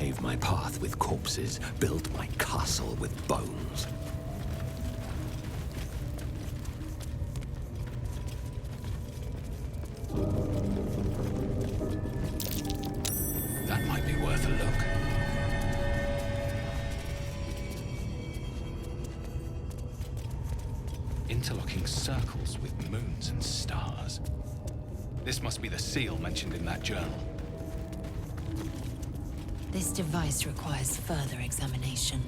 pave my path with corpses, build my castle with bones. That might be worth a look. Interlocking circles with moons and stars. This must be the seal mentioned in that journal. This device requires further examination.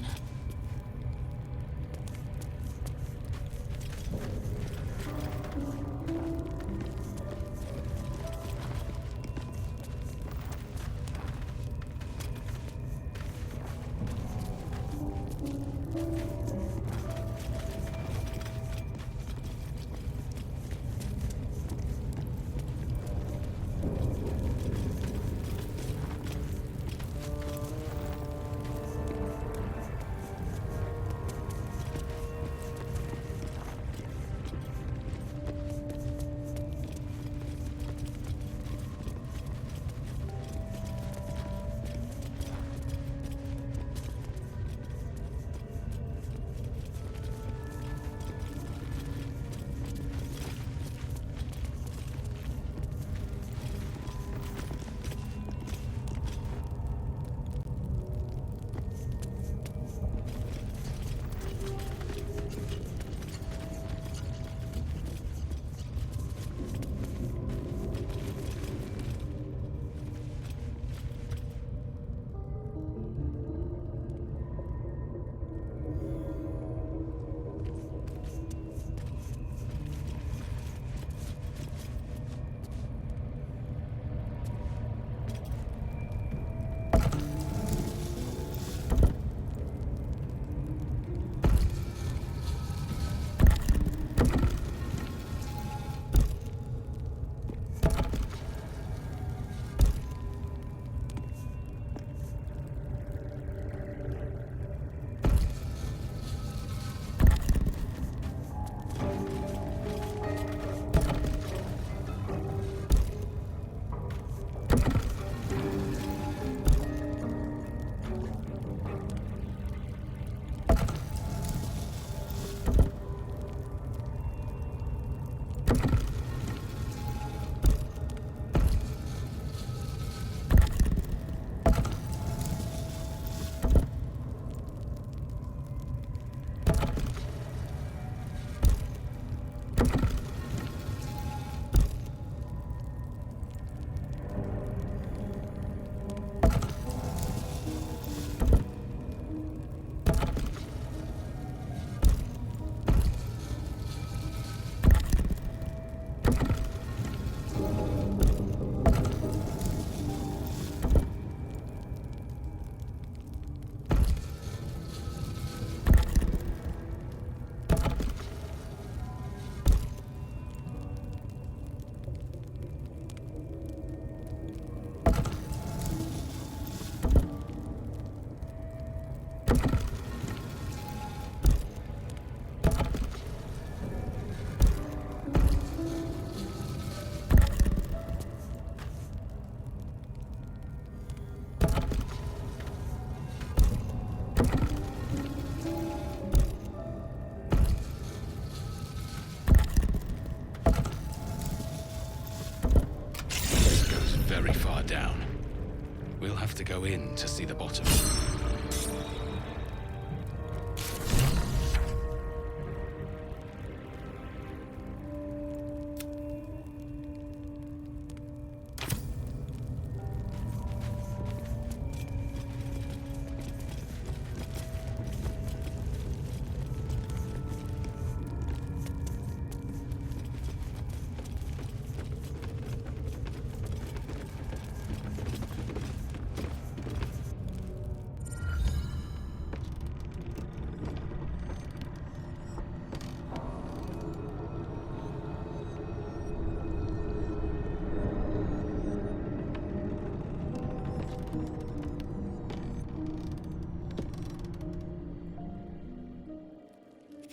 We'll have to go in to see the bottom.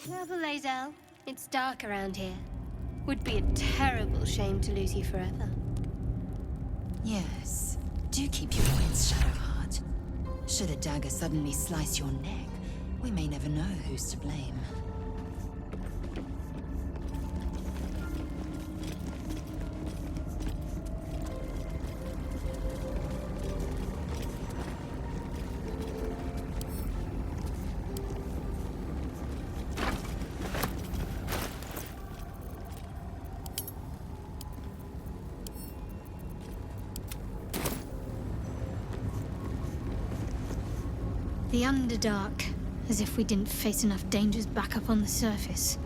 Careful, Lae'zel. It's dark around here. Would be a terrible shame to lose you forever. Yes. Do keep your wits, Shadowheart. Should a dagger suddenly slice your neck, we may never know who's to blame. The Underdark, as if we didn't face enough dangers back up on the surface.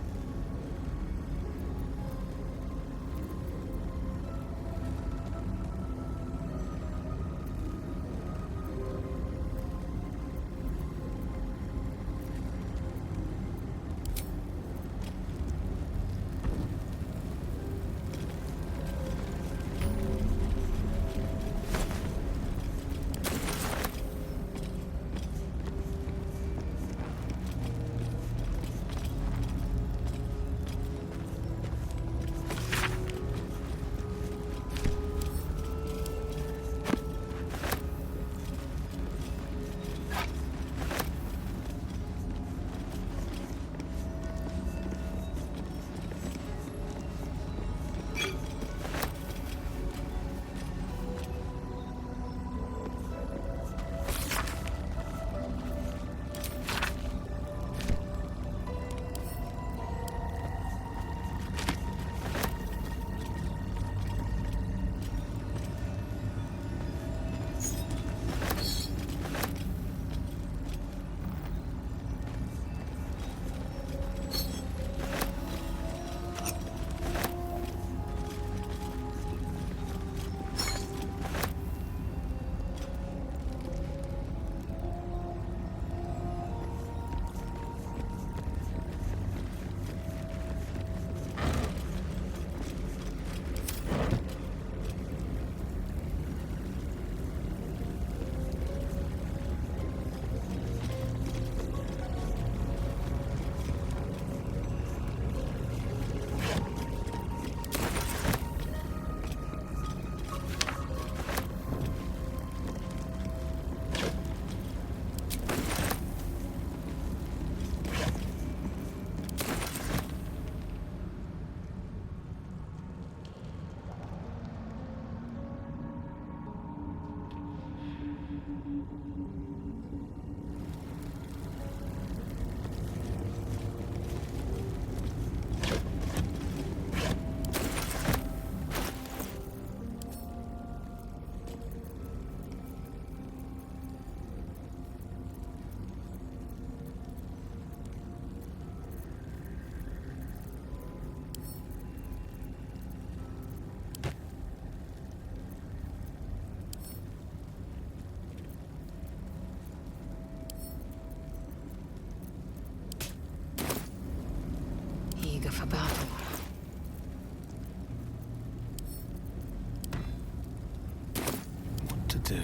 Eager for battle. What to do?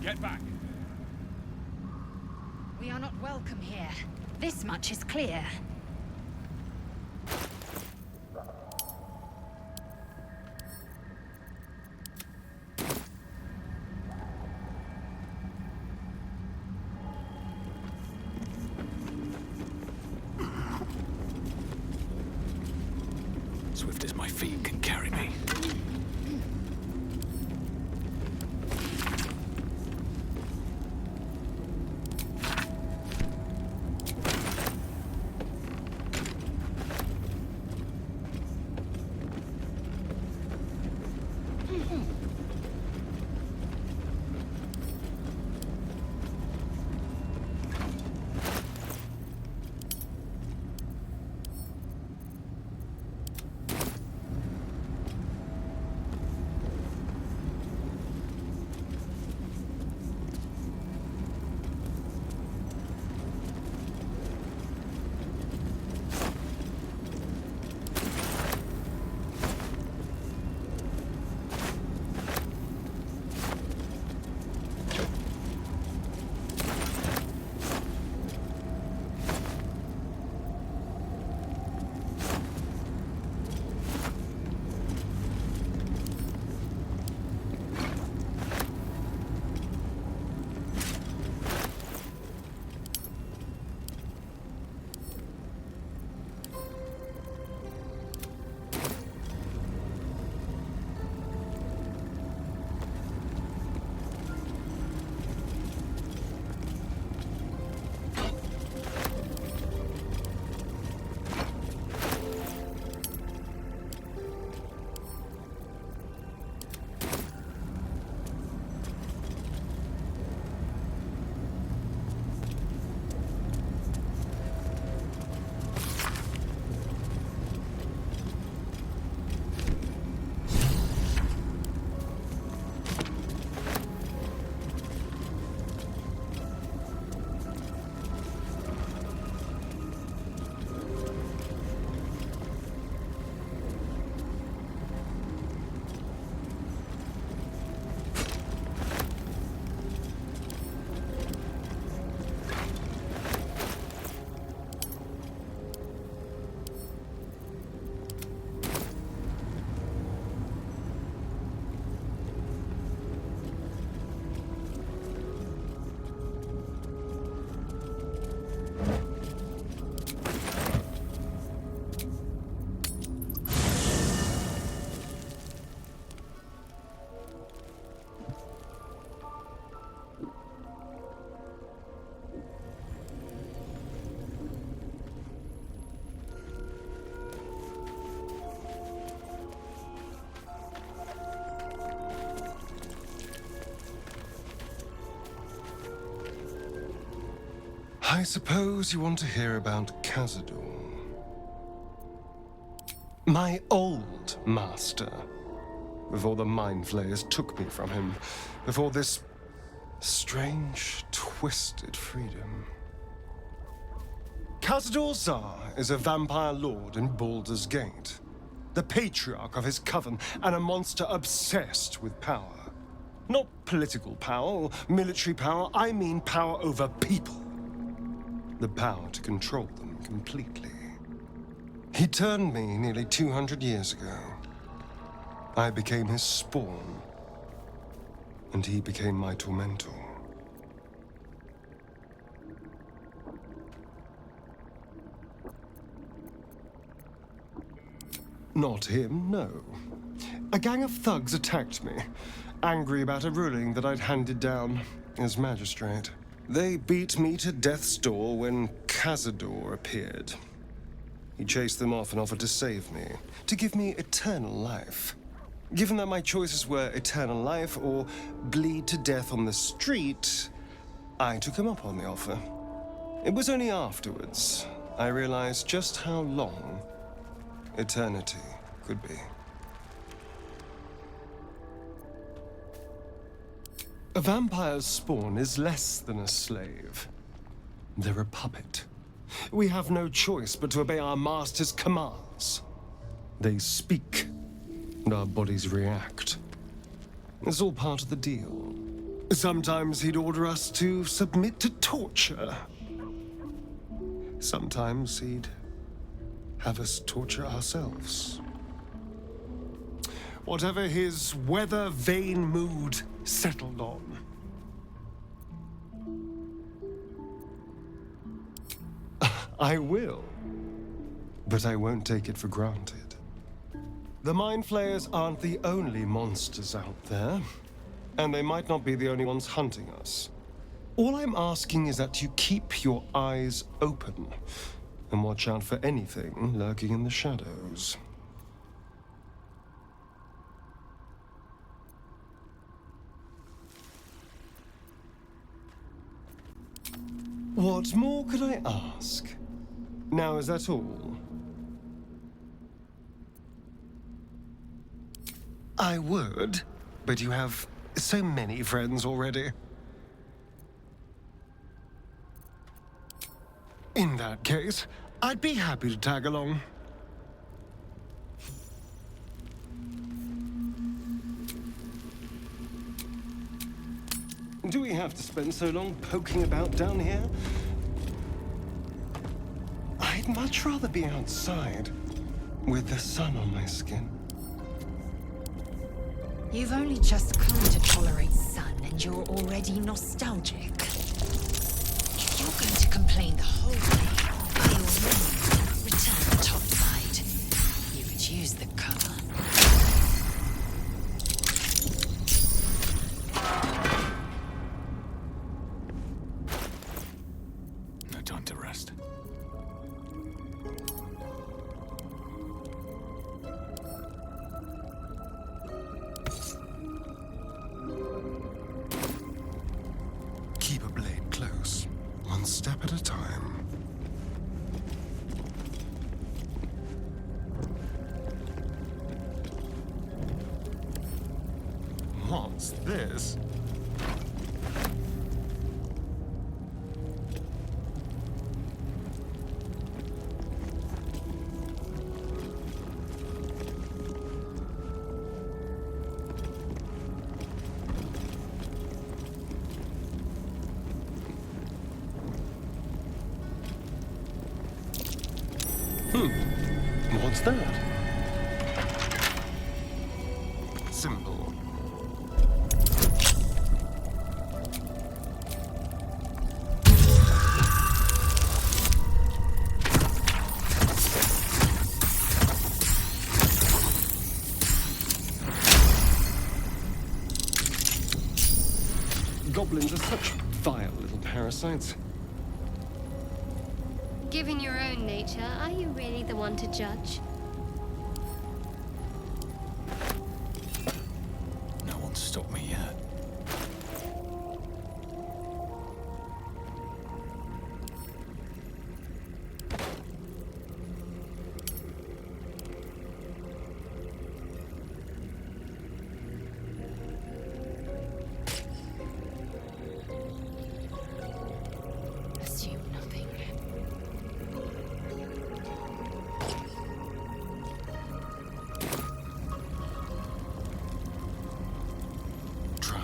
Get back! We are not welcome here. This much is clear. Swift as my feet can carry me. I suppose you want to hear about Cazador. My old master. Before the Mind Flayers took me from him. Before this strange, twisted freedom. Cazador Zar is a vampire lord in Baldur's Gate. The patriarch of his coven, and a monster obsessed with power. Not political power or military power, I mean power over people. The power to control them completely. He turned me nearly 200 years ago. I became his spawn, and he became my tormentor. Not him, no. A gang of thugs attacked me, angry about a ruling that I'd handed down as magistrate. They beat me to death's door when Cazador appeared. He chased them off and offered to save me, to give me eternal life. Given that my choices were eternal life or bleed to death on the street, I took him up on the offer. It was only afterwards I realized just how long eternity could be. A vampire's spawn is less than a slave. They're a puppet. We have no choice but to obey our master's commands. They speak, and our bodies react. It's all part of the deal. Sometimes he'd order us to submit to torture. Sometimes he'd have us torture ourselves. Whatever his weather-vane mood settled on. I will, but I won't take it for granted. The Mind Flayers aren't the only monsters out there, and they might not be the only ones hunting us. All I'm asking is that you keep your eyes open and watch out for anything lurking in the shadows. What more could I ask? Now, is that all? I would, but you have so many friends already. In that case, I'd be happy to tag along. Do we have to spend so long poking about down here? I'd much rather be outside, with the sun on my skin. You've only just come to tolerate sun, and you're already nostalgic. If you're going to complain the whole way, by all means, return topside. You could use the cover. No time to rest. Keep a blade close, one step at a time. What's this? What's that? Symbol. Goblins are such vile little parasites. Given your own nature, are you really the one to judge? No one's stopped me yet.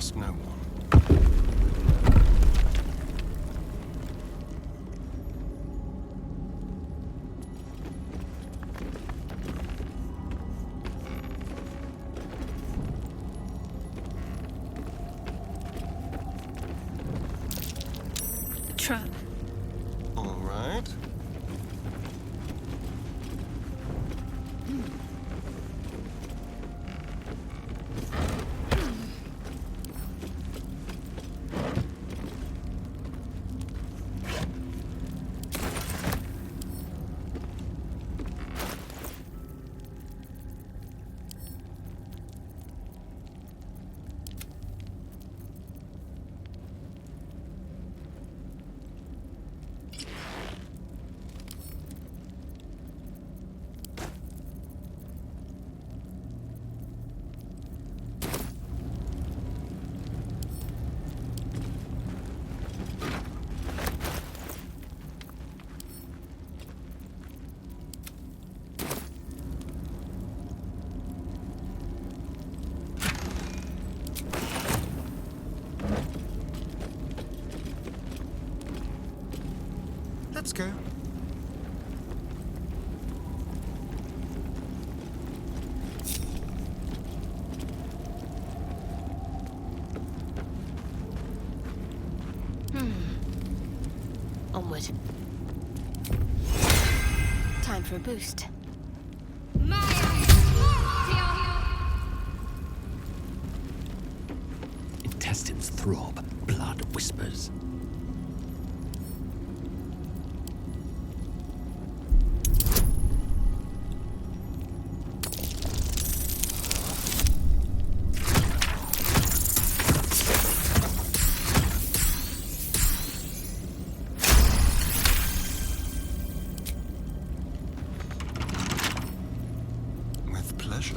trust no one. Trap. All right. Let's go. Onward. Time for a boost. Intestines throb, blood whispers. With pleasure.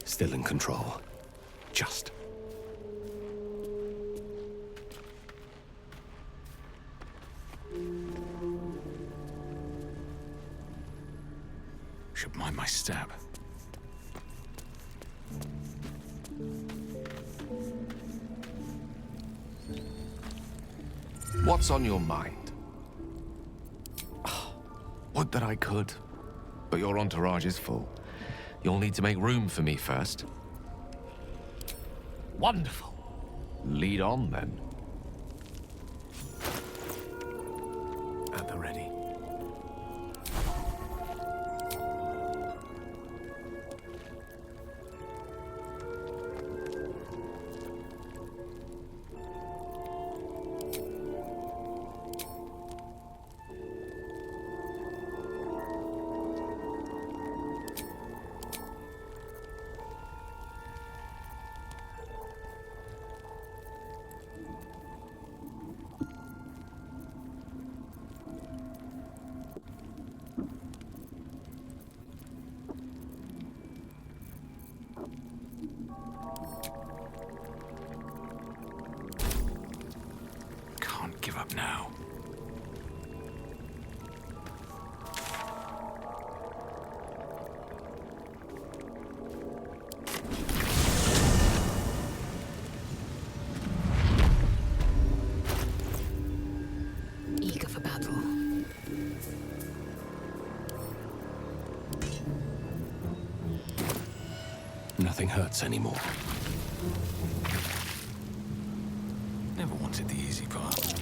Still in control. Just. Should mind my step. What's on your mind? Would that I could, but your entourage is full. You'll need to make room for me first. Wonderful. Lead on, then. At the ready. give up now. Eager for battle. Nothing hurts anymore. Never wanted the easy part.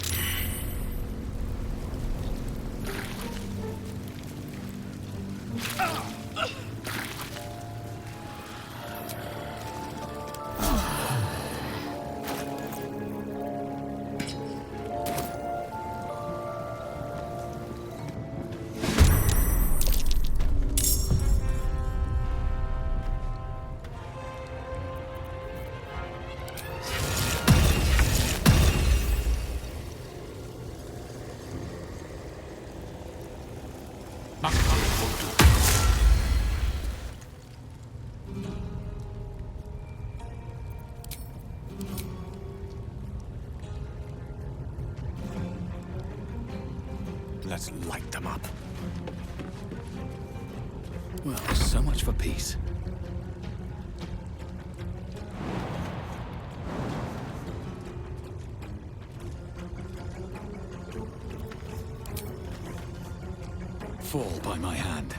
Let's light them up. Well, so much for peace. Fall by my hand.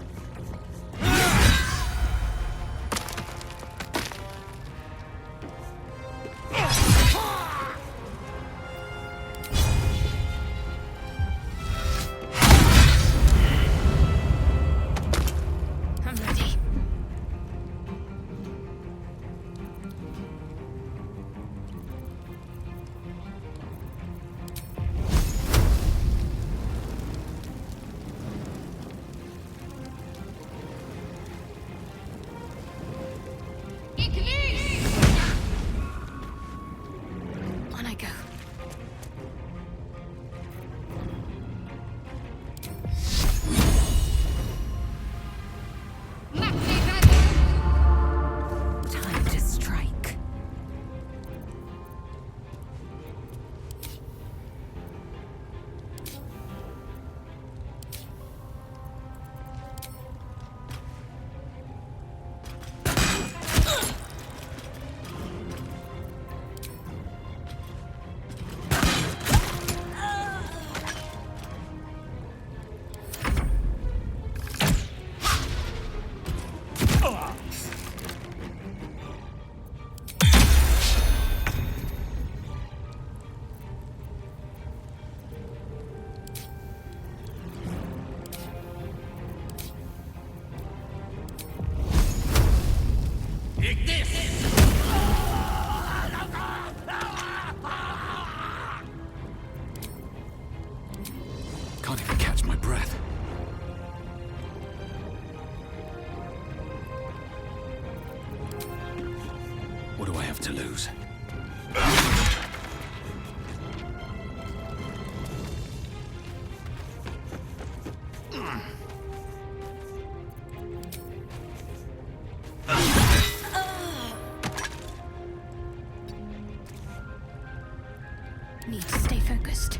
I'm ready. On I go. Time to strike. Can't even catch my breath. What do I have to lose? Need to stay focused.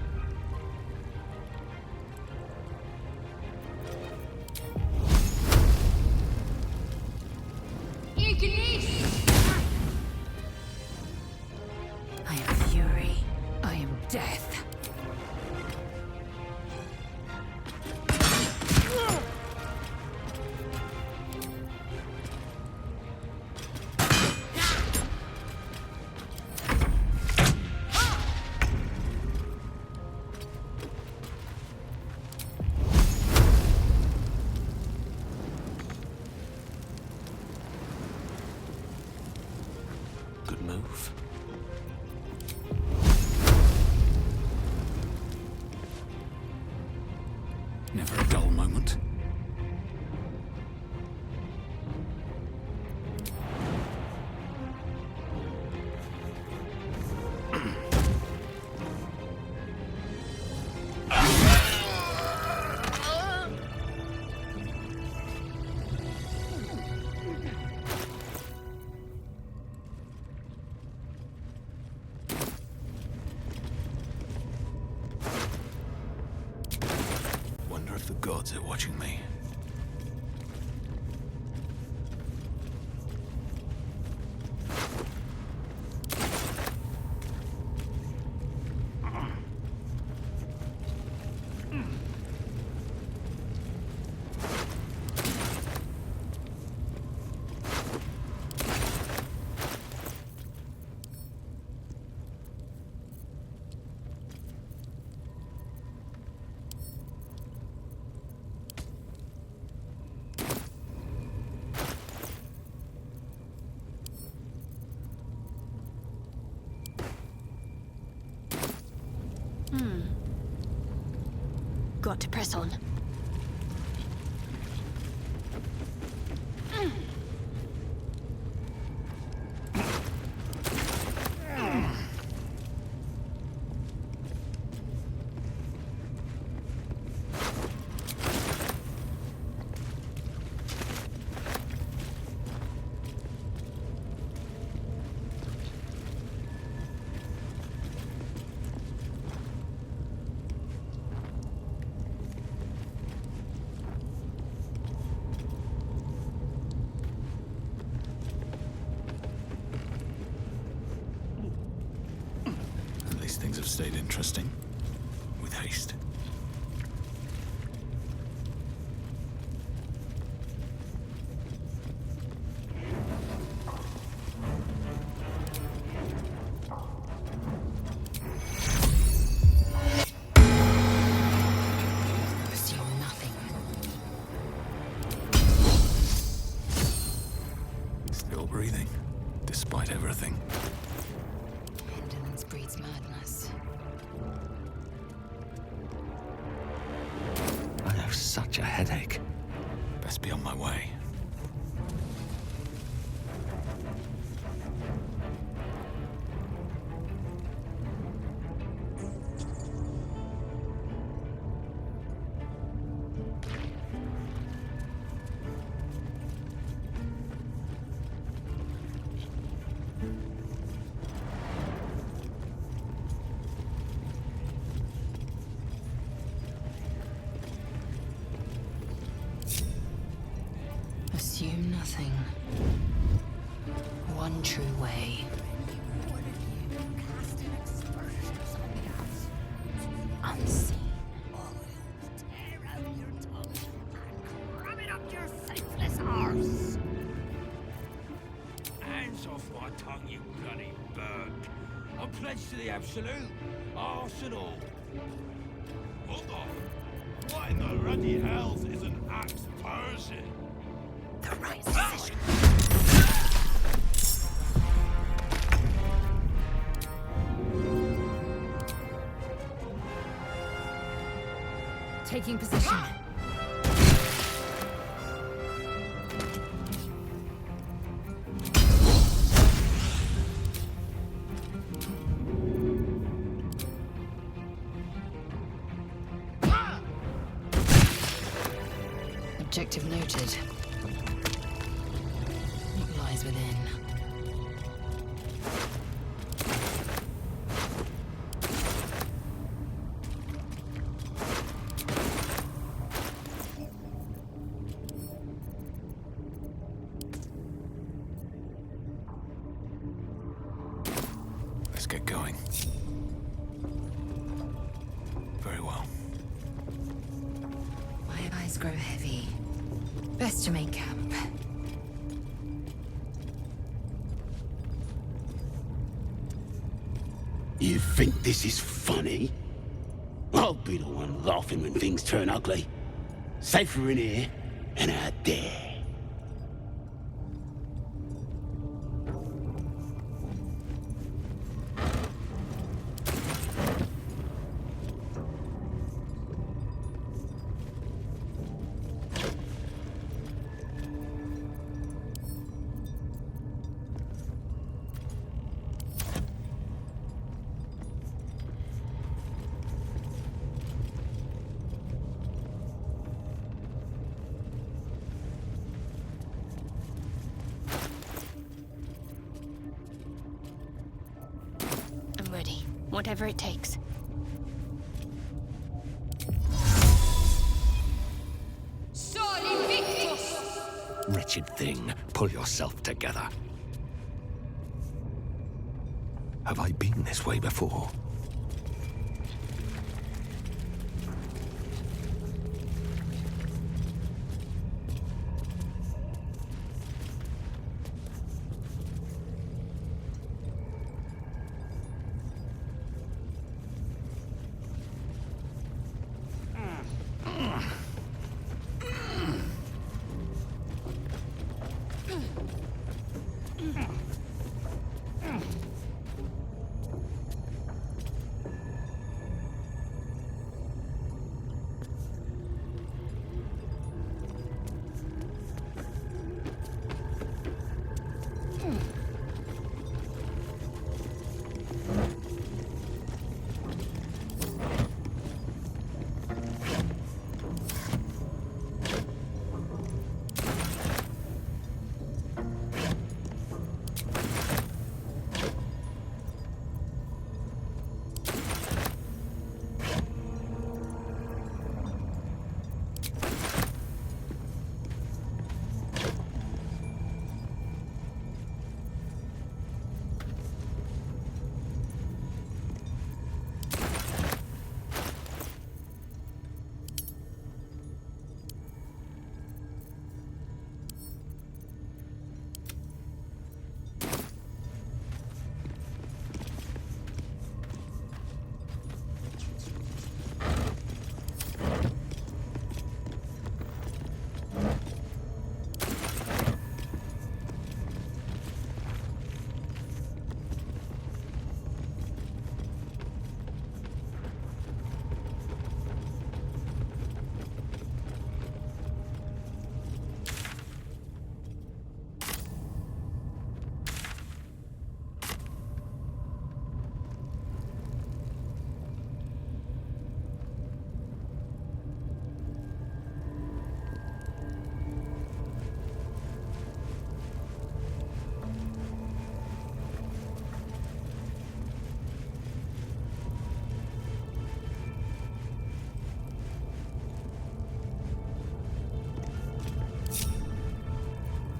I am fury. I am death. Good move. Never a dull moment. if the gods are watching me. Got to press on. At least things have stayed interesting. With haste. Assume nothing. Still breathing, despite everything. Indolence breeds madness. I have such a headache. Best be on my way. Assume nothing. One true way. Unseen. Hands off my tongue, you bloody bird. I'm pledged to the absolute. Arse and all. Hold on. What in the ruddy hells is an axe Persian? The right decision. Taking position. Objective noted. What lies within? Let's get going. Very well. My eyes grow heavy. Best to make camp. You think this is funny? I'll be the one laughing when things turn ugly. Safer in here than out there. I'm ready. Whatever it takes. Wretched thing, pull yourself together. Have I been this way before?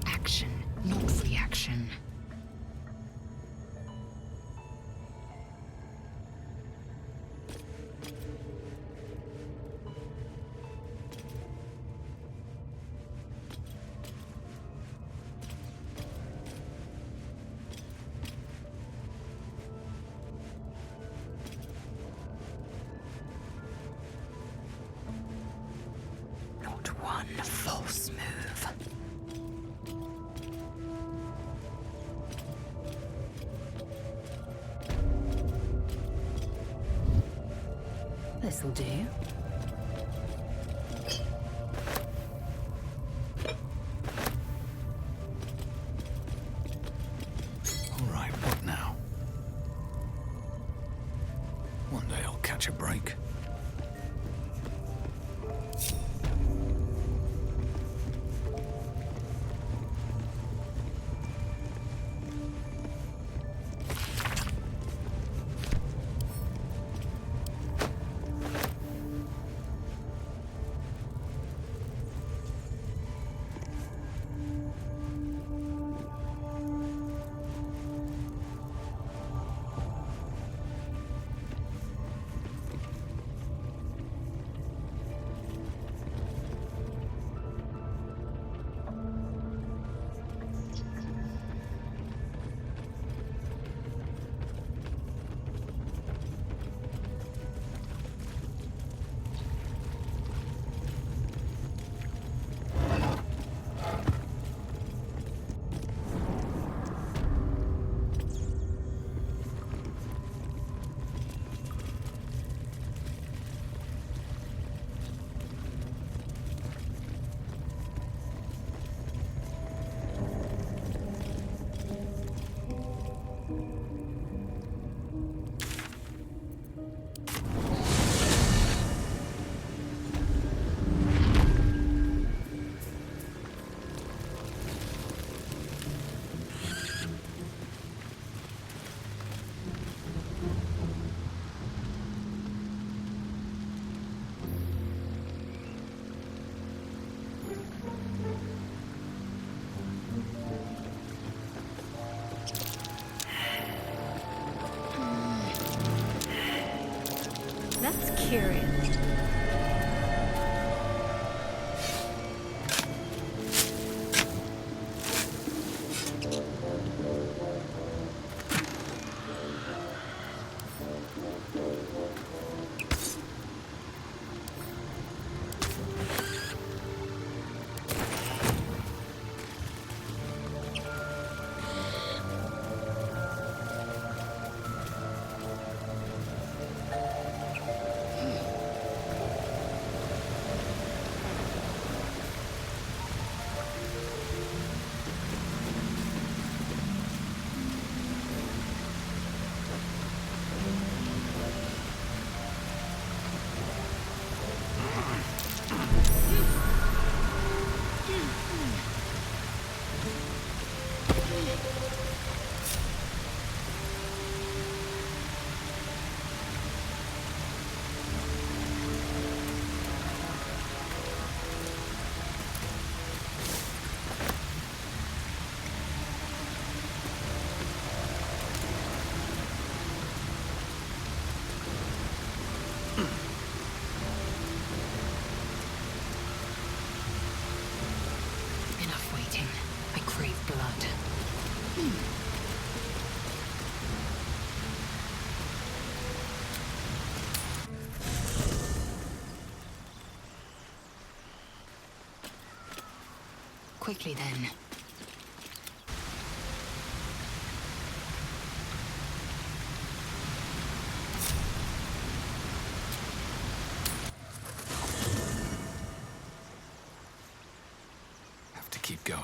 Action, not reaction. Not one false move. This'll do. All right, what now? One day I'll catch a break. that's curious. Enough waiting. I crave blood. Quickly then. Have to keep going.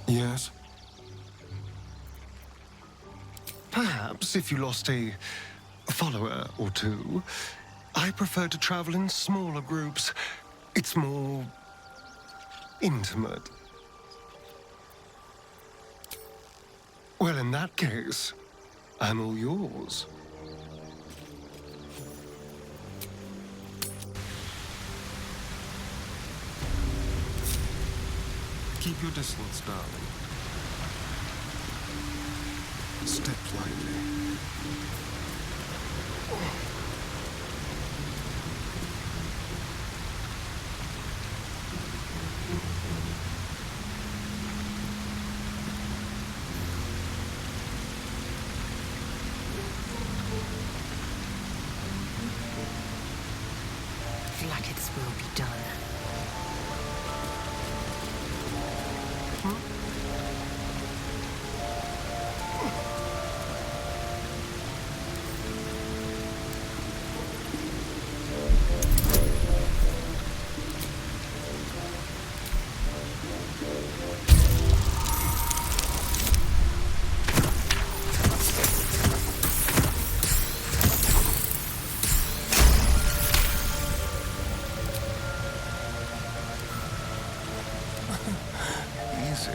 Yes? Perhaps if you lost a follower or two, I prefer to travel in smaller groups. It's more intimate. Well, in that case, I'm all yours. Keep your distance, darling. Step lightly. Flackets will be done. Easy.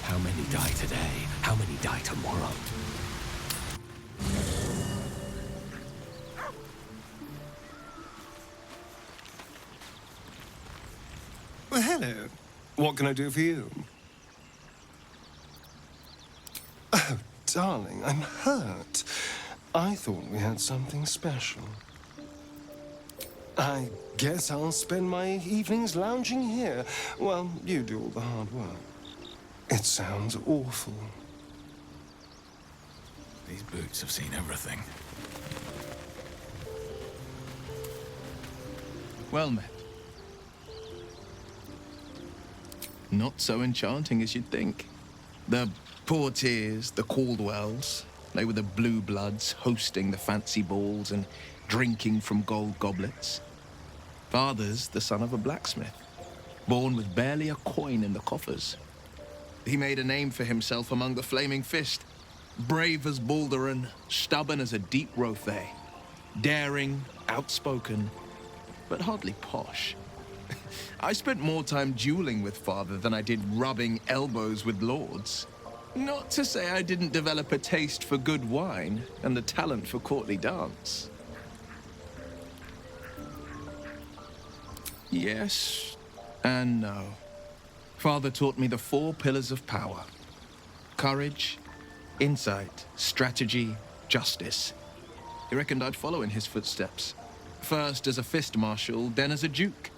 How many die today? How many die tomorrow? Well, hello. What can I do for you? Oh, darling, I'm hurt. I thought we had something special. I guess I'll spend my evenings lounging here while you do all the hard work. It sounds awful. These boots have seen everything. Well met. Not so enchanting as you'd think. The Portiers, the Caldwells, they were the blue bloods hosting the fancy balls and drinking from gold goblets. Father's the son of a blacksmith, born with barely a coin in the coffers. He made a name for himself among the Flaming Fist, brave as Baldur and stubborn as a deep Rothay, daring, outspoken, but hardly posh. I spent more time dueling with Father than I did rubbing elbows with lords. Not to say I didn't develop a taste for good wine and the talent for courtly dance. Yes and no. Father taught me the 4 pillars of power: courage, insight, strategy, justice. He reckoned I'd follow in his footsteps. First as a fist marshal, then as a duke.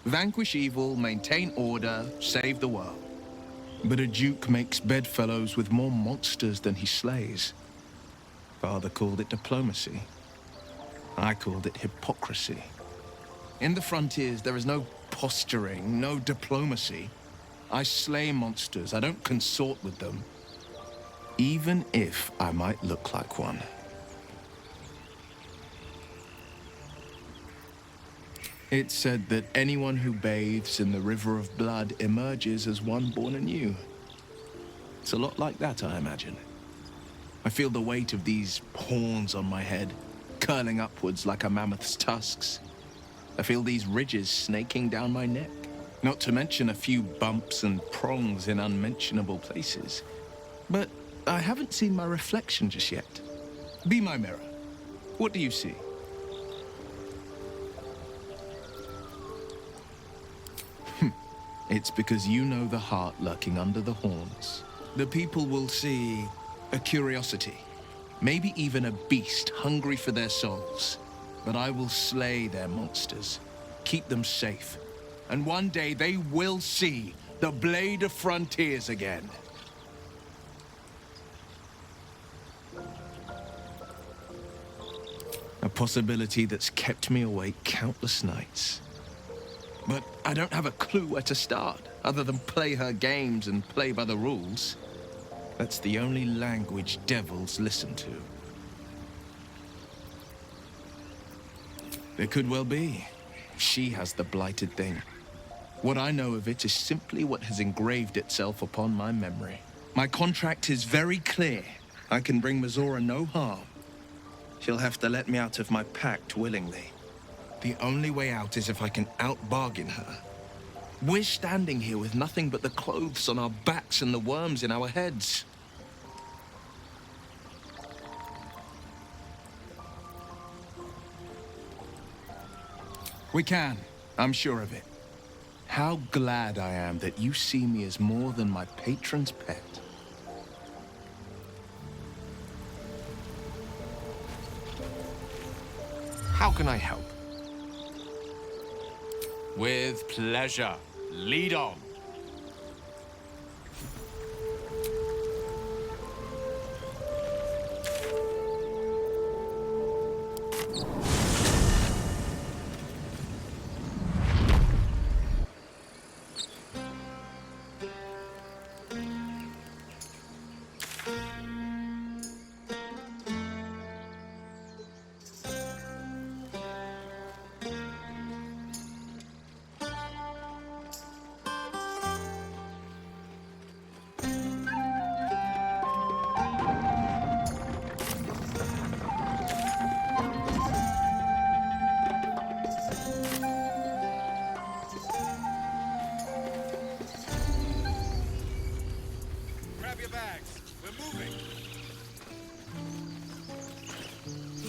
Vanquish evil, maintain order, save the world. But a duke makes bedfellows with more monsters than he slays. Father called it diplomacy. I called it hypocrisy. In the frontiers, there is no posturing, no diplomacy. I slay monsters, I don't consort with them. Even if I might look like one. It's said that anyone who bathes in the river of blood emerges as one born anew. It's a lot like that, I imagine. I feel the weight of these horns on my head, curling upwards like a mammoth's tusks. I feel these ridges snaking down my neck, not to mention a few bumps and prongs in unmentionable places. But I haven't seen my reflection just yet. Be my mirror. What do you see? It's because you know the heart lurking under the horns. The people will see a curiosity, maybe even a beast hungry for their souls. But I will slay their monsters, keep them safe. And one day they will see the Blade of Frontiers again. A possibility that's kept me awake countless nights. But I don't have a clue where to start, other than play her games and play by the rules. That's the only language devils listen to. It could well be. She has the blighted thing. What I know of it is simply what has engraved itself upon my memory. My contract is very clear. I can bring Mizora no harm. She'll have to let me out of my pact willingly. The only way out is if I can out-bargain her. We're standing here with nothing but the clothes on our backs and the worms in our heads. We can. I'm sure of it. How glad I am that you see me as more than my patron's pet. How can I help? With pleasure. Lead on.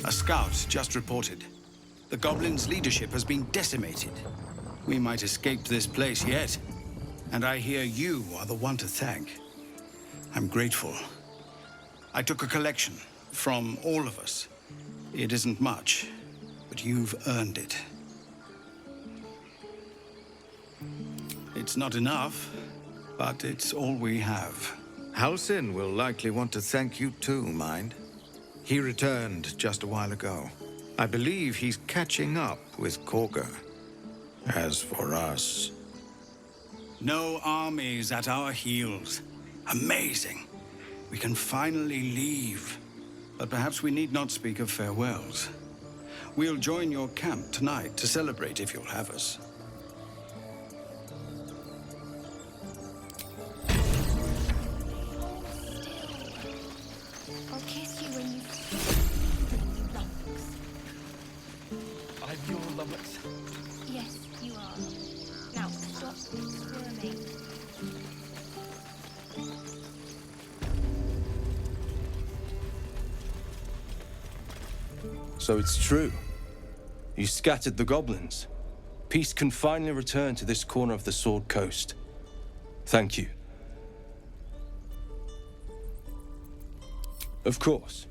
A scout just reported. The goblins' leadership has been decimated. We might escape this place yet. And I hear you are the one to thank. I'm grateful. I took a collection from all of us. It isn't much, but you've earned it. It's not enough, but it's all we have. Halsin will likely want to thank you too, Mind. He returned just a while ago. I believe he's catching up with Korga. As for us... No armies at our heels. Amazing. We can finally leave. But perhaps we need not speak of farewells. We'll join your camp tonight to celebrate if you'll have us. I'll kiss you when you lummox. I'm your lummox. Yes, you are. Now, stop squirming. So it's true. You scattered the goblins. Peace can finally return to this corner of the Sword Coast. Thank you. Of course.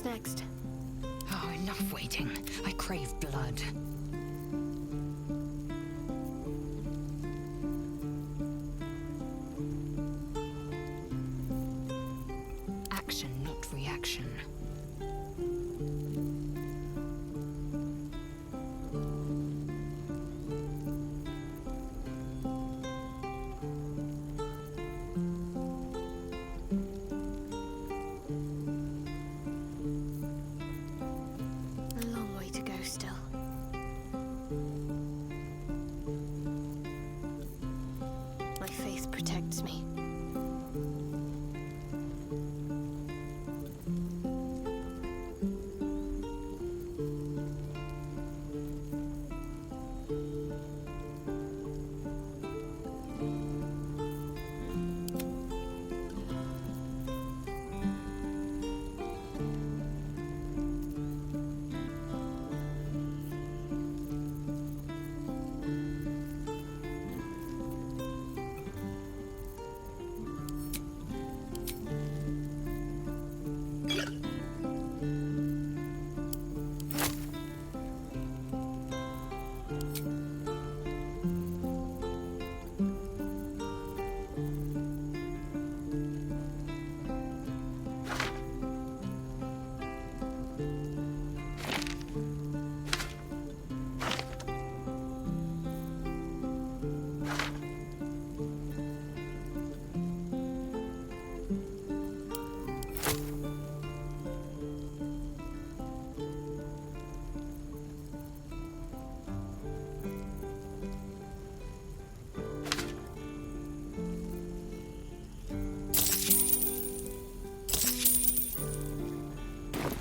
next? Oh, enough waiting. I crave blood. Action, not reaction. A long way to go still. My faith protects me.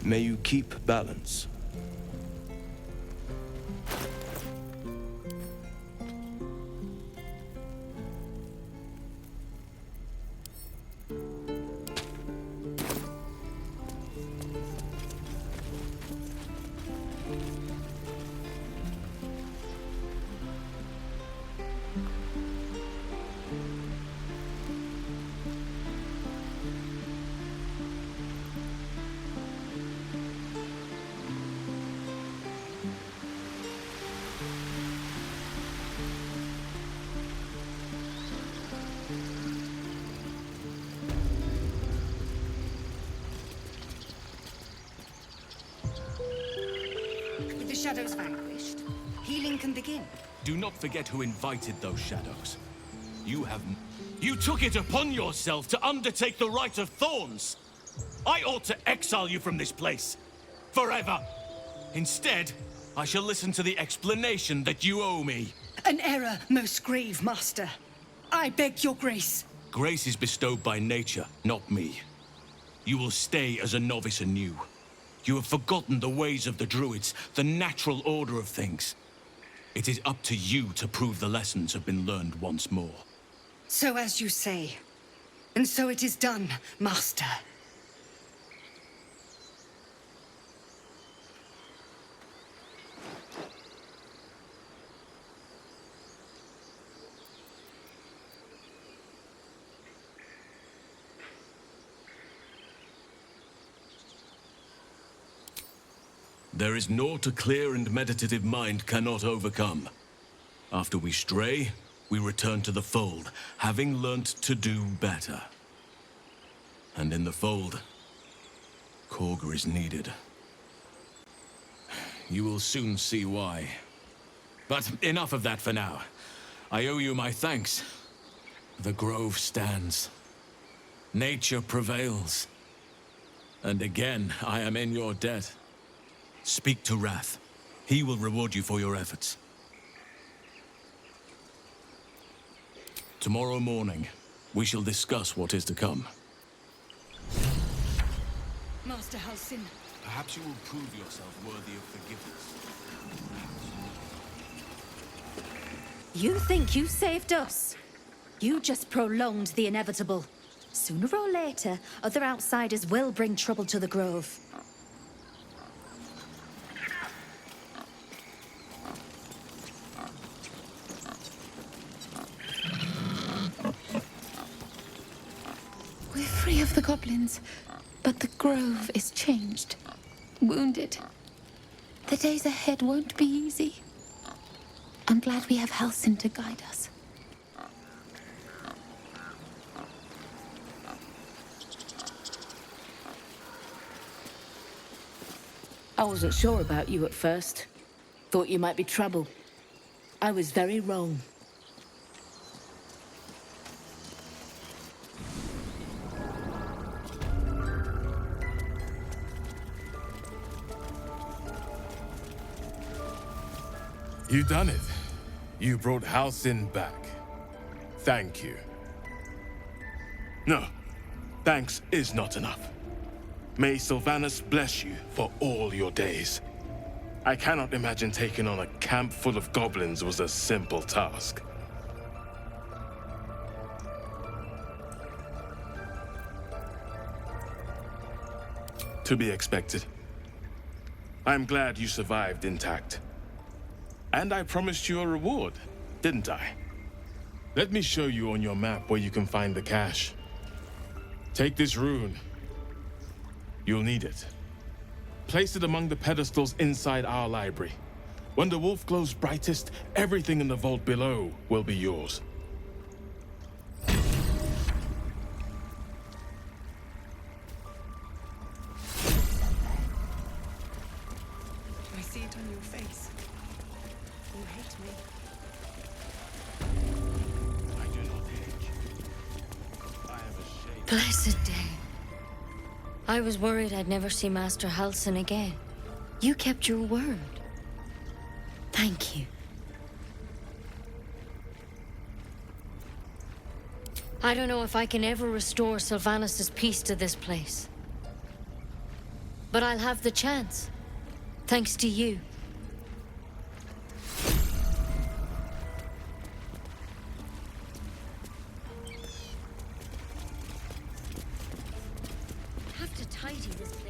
May you keep balance. With the shadows vanquished, healing can begin. Do not forget who invited those shadows. You took it upon yourself to undertake the Rite of Thorns. I ought to exile you from this place. Forever. Instead, I shall listen to the explanation that you owe me. An error, most grave master. I beg your grace. Grace is bestowed by nature, not me. You will stay as a novice anew. You have forgotten the ways of the druids, the natural order of things. It is up to you to prove the lessons have been learned once more. So as you say. And so it is done, master. There is naught a clear and meditative mind cannot overcome. After we stray, we return to the fold, having learnt to do better. And in the fold, Korga is needed. You will soon see why. But enough of that for now. I owe you my thanks. The grove stands. Nature prevails. And again, I am in your debt. Speak to Wrath. He will reward you for your efforts. Tomorrow morning, we shall discuss what is to come. Master Halsin. Perhaps you will prove yourself worthy of forgiveness. You think you saved us? You just prolonged the inevitable. Sooner or later, other outsiders will bring trouble to the Grove. We're free of the goblins, but the Grove is changed. wounded. The days ahead won't be easy. I'm glad we have Halsin to guide us. I wasn't sure about you at first. Thought you might be trouble. I was very wrong. You done it. You brought Halsin back. Thank you. No, thanks is not enough. May Sylvanas bless you for all your days. I cannot imagine taking on a camp full of goblins was a simple task. To be expected. I'm glad you survived intact. And I promised you a reward, didn't I? Let me show you on your map where you can find the cache. Take this rune. You'll need it. Place it among the pedestals inside our library. When the wolf glows brightest, everything in the vault below will be yours. I see it on your face. You hate me. I do not hate you. I am ashamed. Blessed day. I was worried I'd never see Master Halsin again. You kept your word. Thank you. I don't know if I can ever restore Sylvanas' peace to this place. But I'll have the chance. Thanks to you. Have to tidy this place.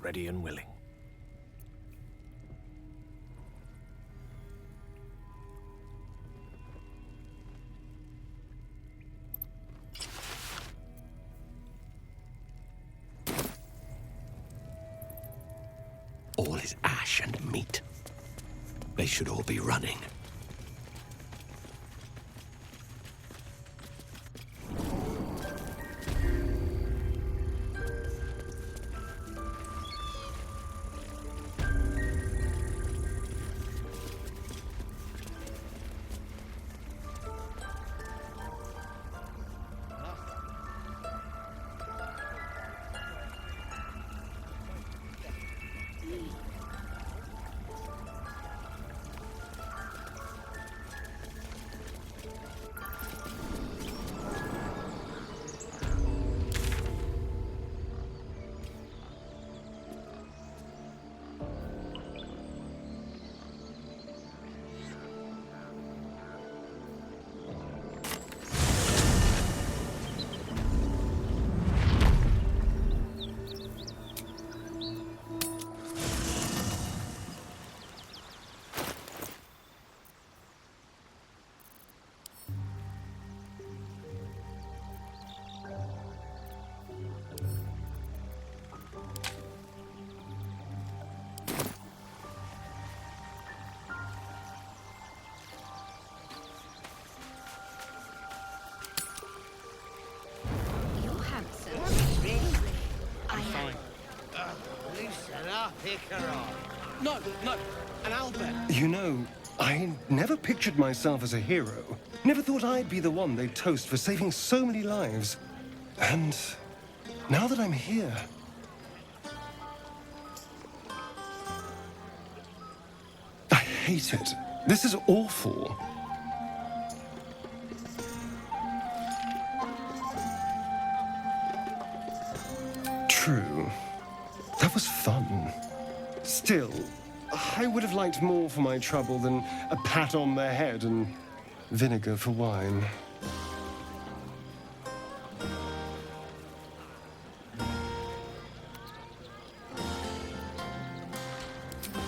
ready and willing. All is ash and meat. They should all be running. No, an Albert. You know, I never pictured myself as a hero. Never thought I'd be the one they'd toast for saving so many lives. And now that I'm here... I hate it. This is awful. True. That was fun. Still, I would have liked more for my trouble than a pat on the head and vinegar for wine.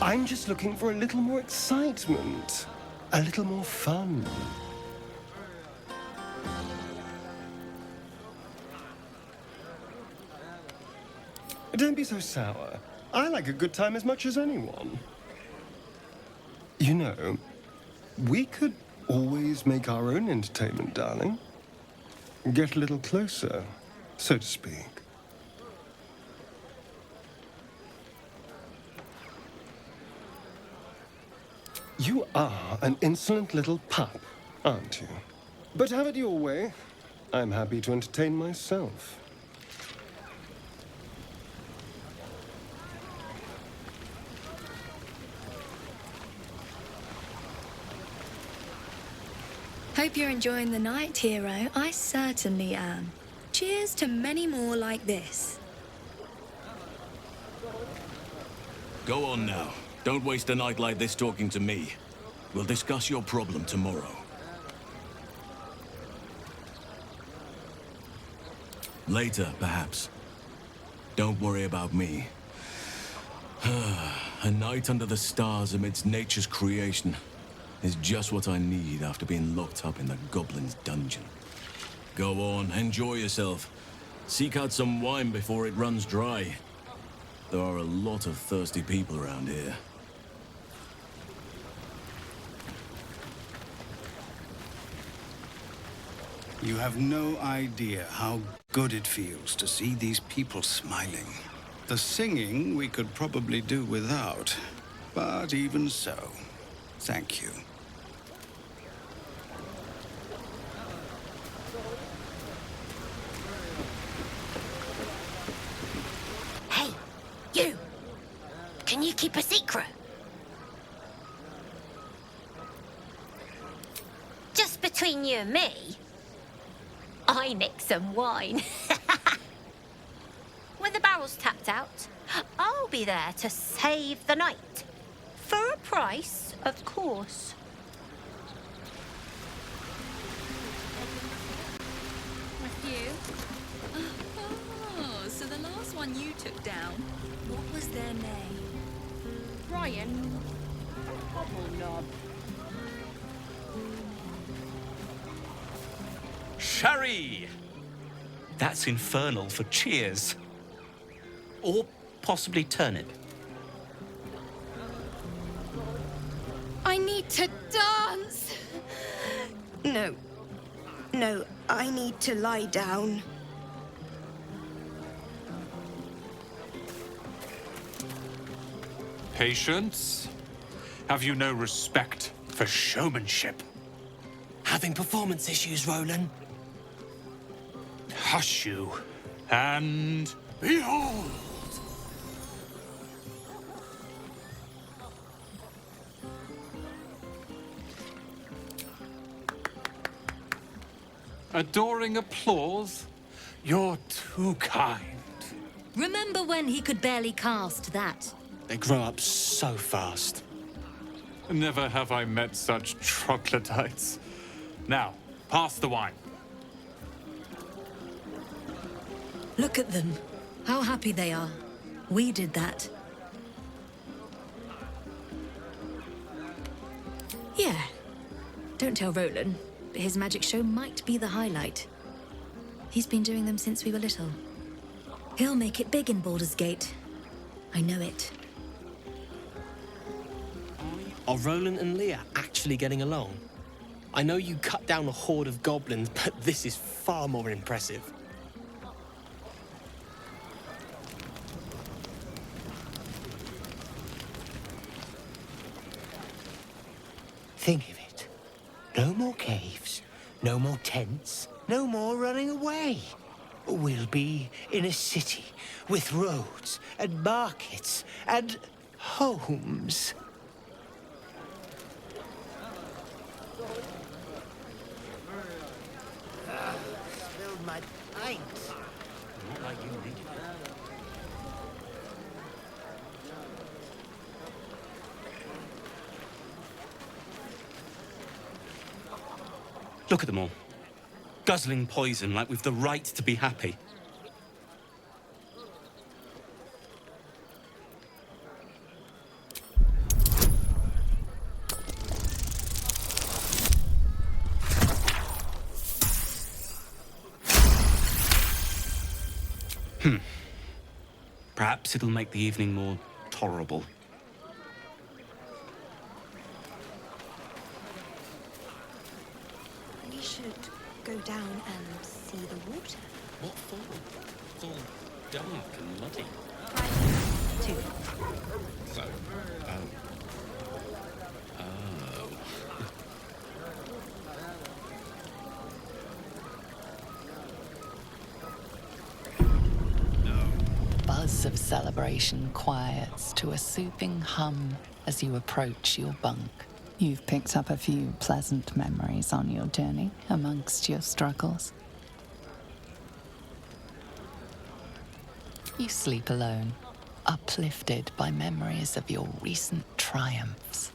I'm just looking for a little more excitement, a little more fun. Don't be so sour. I like a good time as much as anyone. You know, we could always make our own entertainment, darling. Get a little closer, so to speak. You are an insolent little pup, aren't you? But have it your way. I'm happy to entertain myself. Hope you're enjoying the night, hero. I certainly am. Cheers to many more like this. Go on now. Don't waste a night like this talking to me. We'll discuss your problem tomorrow. Later, perhaps. Don't worry about me. A night under the stars amidst nature's creation is just what I need after being locked up in the goblin's dungeon. Go on, enjoy yourself. Seek out some wine before it runs dry. There are a lot of thirsty people around here. You have no idea how good it feels to see these people smiling. The singing we could probably do without, but even so, thank you. Hey, you! Can you keep a secret? Just between you and me, I nicked some wine. When the barrel's tapped out, I'll be there to save the night. For a price, of course. With you? Oh, so the last one you took down. What was their name? Brian. Knob. Sherry! That's infernal for cheers. Or possibly turnip. I need to dance! No. No, I need to lie down. Patience? Have you no respect for showmanship? Having performance issues, Roland? Hush you, and behold! Adoring applause? You're too kind. Remember when he could barely cast that? They grow up so fast. Never have I met such troglodytes. Now, pass the wine. Look at them. How happy they are. We did that. Yeah. Don't tell Roland, but his magic show might be the highlight. He's been doing them since we were little. He'll make it big in Baldur's Gate. I know it. Are Roland and Leah actually getting along? I know you cut down a horde of goblins, but this is far more impressive. Think of it. No more caves, no more tents, no more running away. We'll be in a city with roads and markets and homes. Spilled my pint. Not like you needed it. Look at them all. Guzzling poison like we've the right to be happy. Perhaps it'll make the evening more tolerable. We should go down and see the water. What for? It's all dark and muddy. Two. So, Buzz of celebration quiets to a soothing hum as you approach your bunk. You've picked up a few pleasant memories on your journey amongst your struggles. You sleep alone, uplifted by memories of your recent triumphs.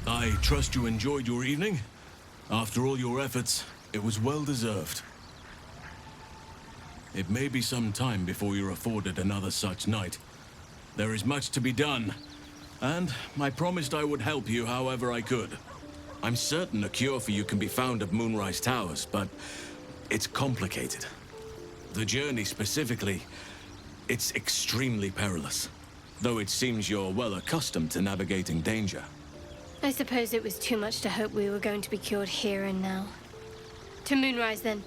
I trust you enjoyed your evening. After all your efforts, it was well deserved. It may be some time before you're afforded another such night. There is much to be done, and I promised I would help you however I could. I'm certain a cure for you can be found at Moonrise Towers, but it's complicated. The journey specifically, it's extremely perilous, though it seems you're well accustomed to navigating danger. I suppose it was too much to hope we were going to be cured here and now. To Moonrise, then.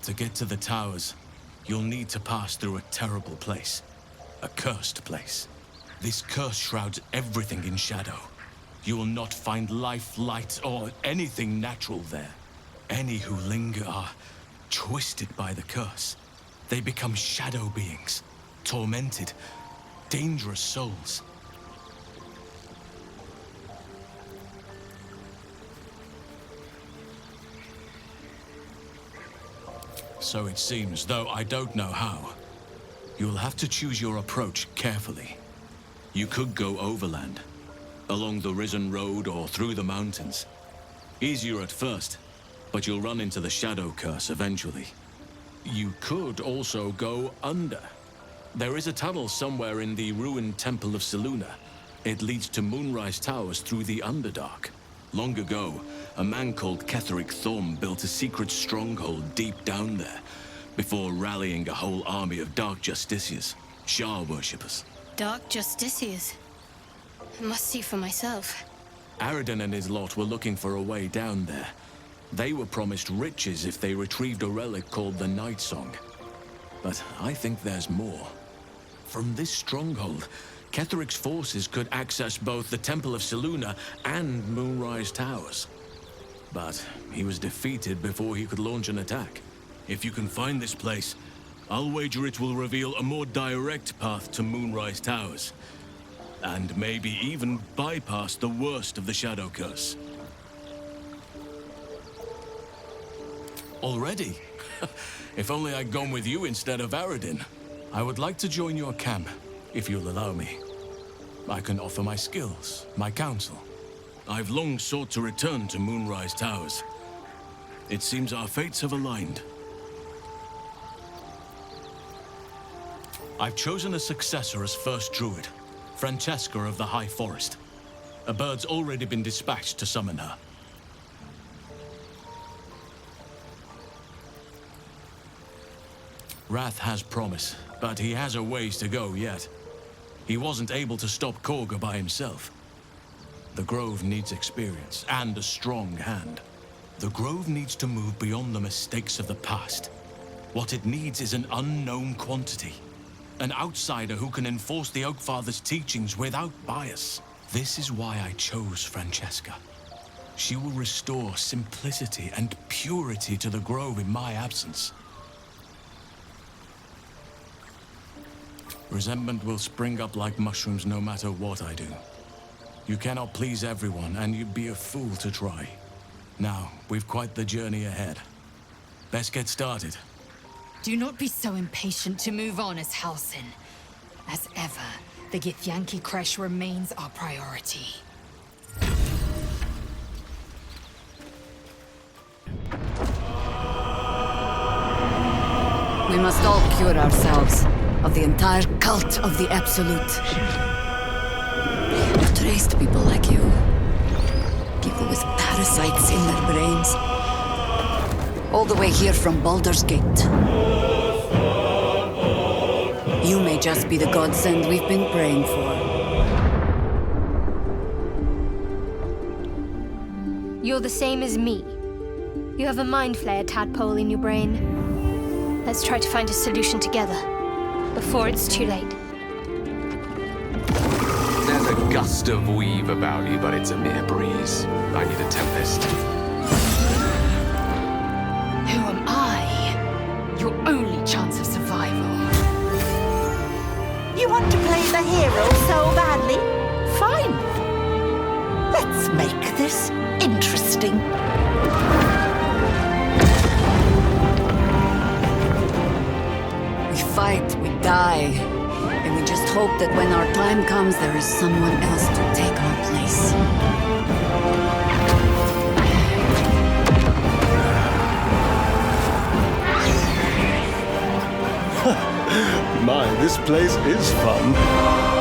To get to the towers, you'll need to pass through a terrible place. A cursed place. This curse shrouds everything in shadow. You will not find life, light, or anything natural there. Any who linger are twisted by the curse. They become shadow beings, tormented, dangerous souls. So it seems, though I don't know how. You'll have to choose your approach carefully. You could go overland, along the Risen Road or through the mountains. Easier at first, but you'll run into the Shadow Curse eventually. You could also go under. There is a tunnel somewhere in the ruined Temple of Selûne. It leads to Moonrise Towers through the Underdark. Long ago, a man called Ketheric Thorm built a secret stronghold deep down there, before rallying a whole army of Dark Justiciars, Shah worshippers. Dark Justiciars. I must see for myself. Aradin and his lot were looking for a way down there. They were promised riches if they retrieved a relic called the Night Song. But I think there's more. From this stronghold, Ketheric's forces could access both the Temple of Selûne and Moonrise Towers. But he was defeated before he could launch an attack. If you can find this place, I'll wager it will reveal a more direct path to Moonrise Towers. And maybe even bypass the worst of the Shadow Curse. Already? If only I'd gone with you instead of Aradin. I would like to join your camp, if you'll allow me. I can offer my skills, my counsel. I've long sought to return to Moonrise Towers. It seems our fates have aligned. I've chosen a successor as first druid, Francesca of the High Forest. A bird's already been dispatched to summon her. Wrath has promise, but he has a ways to go yet. He wasn't able to stop Korga by himself. The Grove needs experience and a strong hand. The Grove needs to move beyond the mistakes of the past. What it needs is an unknown quantity. An outsider who can enforce the Oakfather's teachings without bias. This is why I chose Francesca. She will restore simplicity and purity to the Grove in my absence. Resentment will spring up like mushrooms no matter what I do. You cannot please everyone, and you'd be a fool to try. Now, we've quite the journey ahead. Best get started. Do not be so impatient to move on as Halsin. As ever, the Githyanki Kresh remains our priority. We must all cure ourselves of the entire cult of the Absolute. I've traced people like you. People with parasites in their brains. All the way here from Baldur's Gate. You may just be the godsend we've been praying for. You're the same as me. You have a mind flayer tadpole in your brain. Let's try to find a solution together, before it's too late. There's a gust of weave about you, but it's a mere breeze. I need a tempest. Who am I? Your only chance of survival. You want to play the hero so badly? Fine. Let's make this interesting. We fight, we die, and we just hope that when our time comes, there is someone else to take our place. My, this place is fun.